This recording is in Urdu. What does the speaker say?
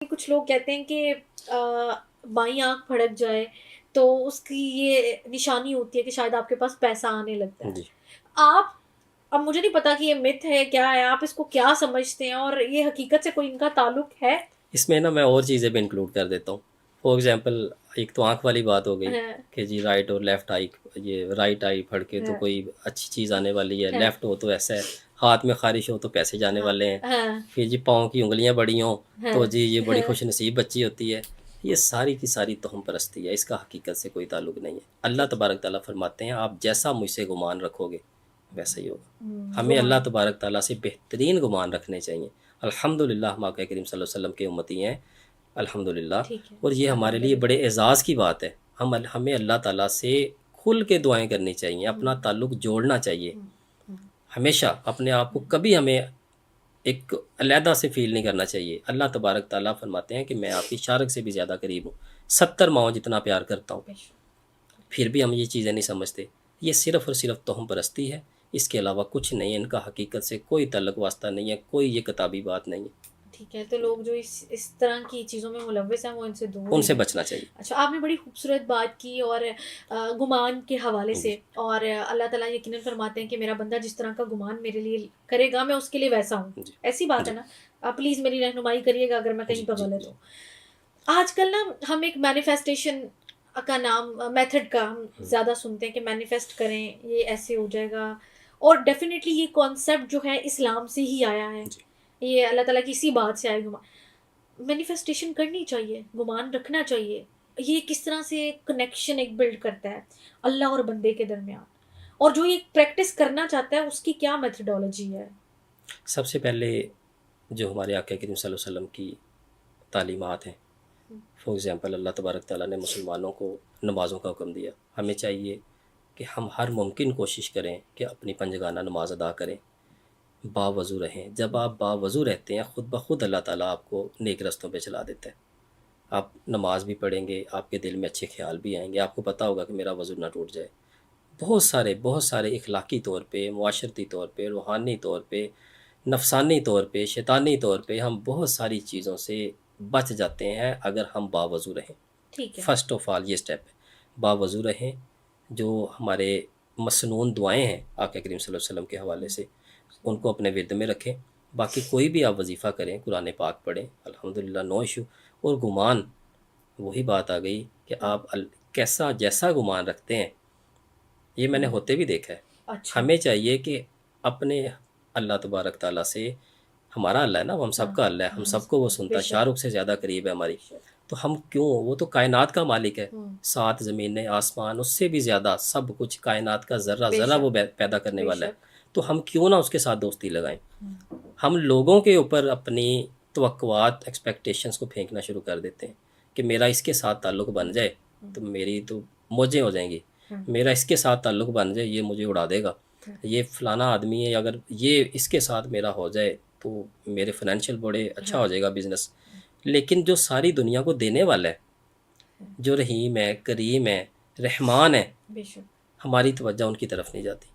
کچھ لوگ کہتے ہیں کہ بائیں آنکھ پھڑک جائے تو اس کی یہ نشانی ہوتی ہے کہ شاید آپ کے پاس پیسہ آنے لگتا ہے. جی آپ اب مجھے نہیں پتا کہ یہ مت ہے کیا ہے، آپ اس کو کیا سمجھتے ہیں اور یہ حقیقت سے کوئی ان کا تعلق ہے؟ اس میں نا میں اور چیزیں بھی انکلوڈ کر دیتا ہوں. فار ایگزامپل ایک تو آنکھ والی بات ہو گئی ہاں، کہ جی رائٹ اور لیفٹ آئی، یہ رائٹ آئی پھڑ کے تو ہاں، کوئی اچھی چیز آنے والی ہے، ہاں، لیفٹ ہو تو ایسا ہے، ہاتھ میں خارش ہو تو پیسے جانے ہاں، والے ہیں، ہاں، پھر جی پاؤں کی انگلیاں بڑی ہوں ہاں، تو جی یہ بڑی ہاں، خوش نصیب بچی ہوتی ہے. یہ ساری کی ساری توہم پرستی ہے، اس کا حقیقت سے کوئی تعلق نہیں ہے. اللہ ٹھیک تبارک تعالیٰ فرماتے ہیں آپ جیسا مجھ سے گمان رکھو گے ویسا ہی ہوگا. ہمیں اللہ گمان. تبارک تعالیٰ سے بہترین گمان رکھنے چاہیے. الحمدللہ ہم آقا کریم صلی اللہ علیہ وسلم کے امتی ہیں الحمدللہ. ٹھیک ہے، اور یہ ہمارے لیے الحمدللہ. بڑے اعزاز کی بات ہے. ہمیں اللہ تعالیٰ سے کھل کے دعائیں کرنی چاہیے، اپنا تعلق جوڑنا چاہیے. ہمیشہ اپنے آپ کو کبھی ہمیں ایک علیحدہ سے فیل نہیں کرنا چاہیے. اللہ تبارک تعالیٰ فرماتے ہیں کہ میں آپ کی شارک سے بھی زیادہ قریب ہوں، 70 ماؤں جتنا پیار کرتا ہوں. پھر بھی ہم یہ چیزیں نہیں سمجھتے. یہ صرف اور صرف توہم پرستی ہے، اس کے علاوہ کچھ نہیں ہے. ان کا حقیقت سے کوئی تعلق واسطہ نہیں ہے، کوئی یہ کتابی بات نہیں ہے. ٹھیک ہے، تو لوگ جو اس طرح کی چیزوں میں ملوث ہیں وہ ان سے دور ان ہی سے رہیں. بچنا چاہیے. اچھا، آپ نے بڑی خوبصورت بات کی اور گمان کے حوالے جی سے، اور اللہ تعالیٰ یقیناً فرماتے ہیں کہ میرا بندہ جس طرح کا گمان میرے لیے کرے گا میں اس کے لیے ویسا ہوں. جی ایسی بات جی ہے نا؟ آپ پلیز میری رہنمائی کریے گا اگر میں کہیں جی پہ جی غلط جی ہوں. آج کل نا ہم ایک مینیفیسٹیشن کا نام، میتھڈ کا ہم زیادہ سنتے ہیں کہ مینیفیسٹ کریں یہ ایسے ہو جائے گا، اور ڈیفینیٹلی یہ کانسیپٹ جو ہے اسلام سے ہی آیا ہے. جی. یہ اللہ تعالیٰ کی اسی بات سے آئے. مینیفیسٹیشن کرنی چاہیے، گمان رکھنا چاہیے. یہ کس طرح سے کنیکشن ایک بلڈ کرتا ہے اللہ اور بندے کے درمیان، اور جو یہ پریکٹس کرنا چاہتا ہے اس کی کیا میتھڈالوجی ہے؟ سب سے پہلے جو ہمارے آقا کریم صلی اللہ علیہ وسلم کی تعلیمات ہیں. فار ایگزامپل اللہ تبارک تعالیٰ نے مسلمانوں کو نمازوں کا حکم دیا. ہمیں چاہیے کہ ہم ہر ممکن کوشش کریں کہ اپنی پنجگانہ نماز ادا کریں، باوضو رہیں. جب آپ باوضو رہتے ہیں خود بخود اللہ تعالیٰ آپ کو نیک رستوں پہ چلا دیتا ہے. آپ نماز بھی پڑھیں گے، آپ کے دل میں اچھے خیال بھی آئیں گے، آپ کو پتہ ہوگا کہ میرا وضو نہ ٹوٹ جائے. بہت سارے اخلاقی طور پہ، معاشرتی طور پہ، روحانی طور پہ، نفسانی طور پہ، شیطانی طور پہ ہم بہت ساری چیزوں سے بچ جاتے ہیں اگر ہم باوضو رہیں. ٹھیک ہے. فرسٹ آف آل یہ اسٹیپ ہے، باوضو رہیں. جو ہمارے مسنون دعائیں ہیں آقا کریم صلی اللہ علیہ وسلم کے حوالے سے، ان کو اپنے ورد میں رکھیں. باقی کوئی بھی آپ وظیفہ کریں، قرآن پاک پڑھیں، الحمدللہ نو ایشو. اور گمان، وہی بات آ گئی کہ آپ کیسا جیسا گمان رکھتے ہیں، یہ میں نے ہوتے بھی دیکھا ہے. اچھا. ہمیں چاہیے کہ اپنے اللہ تبارک تعالیٰ سے، ہمارا اللہ ہے نا، وہ ہم سب کا اللہ ہے، ہم سب کو وہ سنتا ہے، شاہ رخ سے زیادہ قریب ہے ہماری. تو ہم کیوں، وہ تو کائنات کا مالک ہے، 7 زمینیں آسمان، اس سے بھی زیادہ سب کچھ، کائنات کا ذرہ ذرہ وہ پیدا کرنے والا ہے. تو ہم کیوں نہ اس کے ساتھ دوستی لگائیں. ہم لوگوں کے اوپر اپنی توقعات، ایکسپیکٹیشنز کو پھینکنا شروع کر دیتے ہیں کہ میرا اس کے ساتھ تعلق بن جائے تو میری تو موجیں ہو جائیں گی، میرا اس کے ساتھ تعلق بن جائے یہ مجھے اڑا دے گا، یہ فلانا آدمی ہے، اگر یہ اس کے ساتھ میرا ہو جائے تو میرے فائنینشیل بڑے اچھا ہو جائے گا بزنس. لیکن جو ساری دنیا کو دینے والا ہے، جو رحیم ہے، کریم ہے، رحمان ہے، ہماری توجہ ان کی طرف نہیں جاتی.